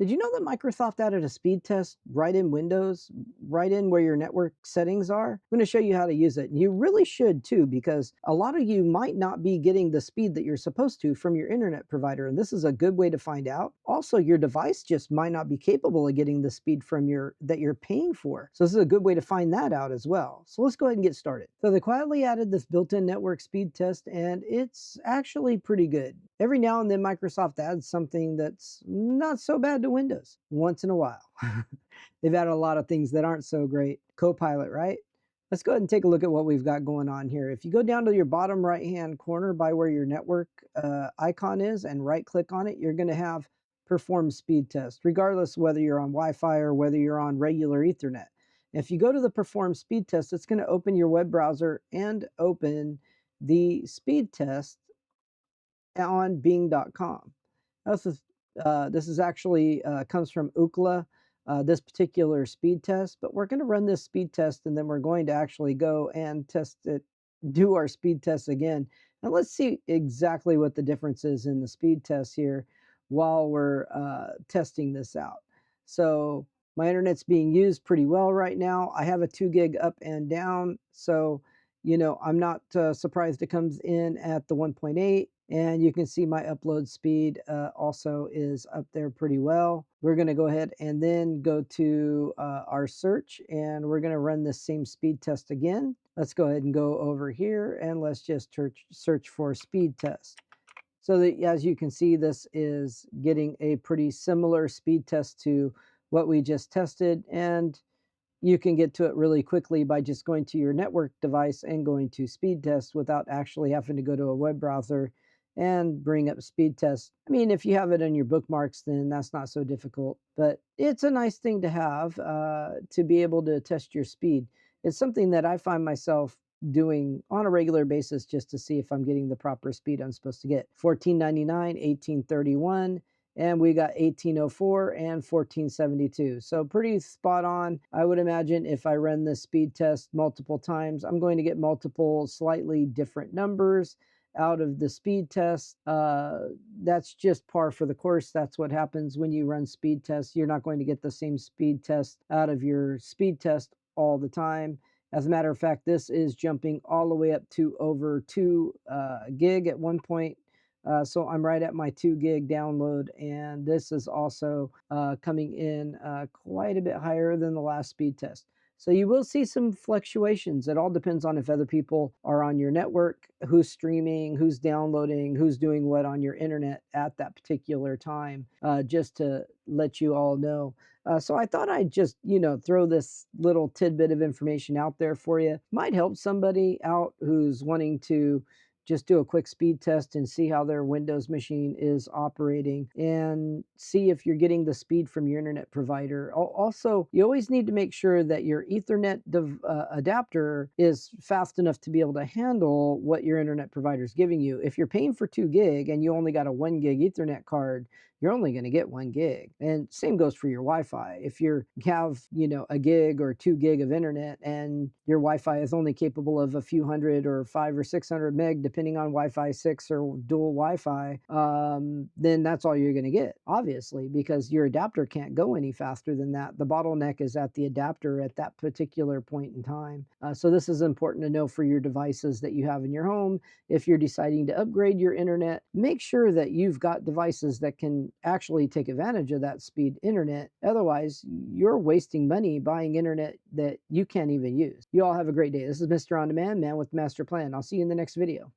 Did you know that Microsoft added a speed test right in Windows, right in where your network settings are? I'm going to show you how to use it. And you really should too, because a lot of you might not be getting the speed that you're supposed to from your internet provider. And this is a good way to find out. Also, your device just might not be capable of getting the speed from your that you're paying for. So this is a good way to find that out as well. So let's go ahead and get started. So they quietly added this built-in network speed test, and it's actually pretty good. Every now and then Microsoft adds something that's not so bad to Windows once in a while. They've added a lot of things that aren't so great. Copilot, right? Let's go ahead and take a look at what we've got going on here. If you go down to your bottom right-hand corner by where your network icon is and right-click on it, you're going to have perform speed test, regardless whether you're on Wi-Fi or whether you're on regular Ethernet. If you go to the perform speed test, it's going to open your web browser and open the speed test on bing.com. This is actually comes from Ookla, this particular speed test, but we're going to run this speed test and then we're going to actually go and test it, do our speed test again. And let's see exactly what the difference is in the speed test here while we're testing this out. So my internet's being used pretty well right now. I have a 2 gig up and down. So, I'm not surprised it comes in at the 1.8. And you can see my upload speed also is up there pretty well. We're going to go ahead and then go to our search, and we're going to run the same speed test again. Let's go ahead and go over here and let's just search for speed test. So that, as you can see, this is getting a pretty similar speed test to what we just tested. And you can get to it really quickly by just going to your network device and going to speed test without actually having to go to a web browser and bring up speed test. I mean, if you have it in your bookmarks, then that's not so difficult, but it's a nice thing to have to be able to test your speed. It's something that I find myself doing on a regular basis just to see if I'm getting the proper speed I'm supposed to get. 1499, 1831, and we got 1804 and 1472. So pretty spot on. I would imagine if I run this speed test multiple times, I'm going to get multiple slightly different numbers out of the speed test. That's just par for the course. That's what happens when you run speed tests. You're not going to get the same speed test out of your speed test all the time. As a matter of fact, this is jumping all the way up to over 2 gig at one point. So I'm right at my 2 gig download, and this is also coming in quite a bit higher than the last speed test. So you will see some fluctuations. It all depends on if other people are on your network, who's streaming, who's downloading, who's doing what on your internet at that particular time, just to let you all know. So I thought I'd just, throw this little tidbit of information out there for you. Might help somebody out who's wanting to just do a quick speed test and see how their Windows machine is operating and see if you're getting the speed from your internet provider. Also, you always need to make sure that your Ethernet adapter is fast enough to be able to handle what your internet provider is giving you. If you're paying for 2 gig and you only got a 1 gig Ethernet card, you're only going to get 1 gig. And same goes for your Wi-Fi. If you have, a gig or 2 gig of internet and your Wi-Fi is only capable of a few hundred or 500 or 600 meg, depending on Wi-Fi 6 or dual Wi-Fi, then that's all you're going to get, obviously, because your adapter can't go any faster than that. The bottleneck is at the adapter at that particular point in time. So this is important to know for your devices that you have in your home. If you're deciding to upgrade your internet, make sure that you've got devices that can actually take advantage of that speed internet. Otherwise, you're wasting money buying internet that you can't even use. You all have a great day. This is Mr. On Demand, Man with Master Plan. I'll see you in the next video.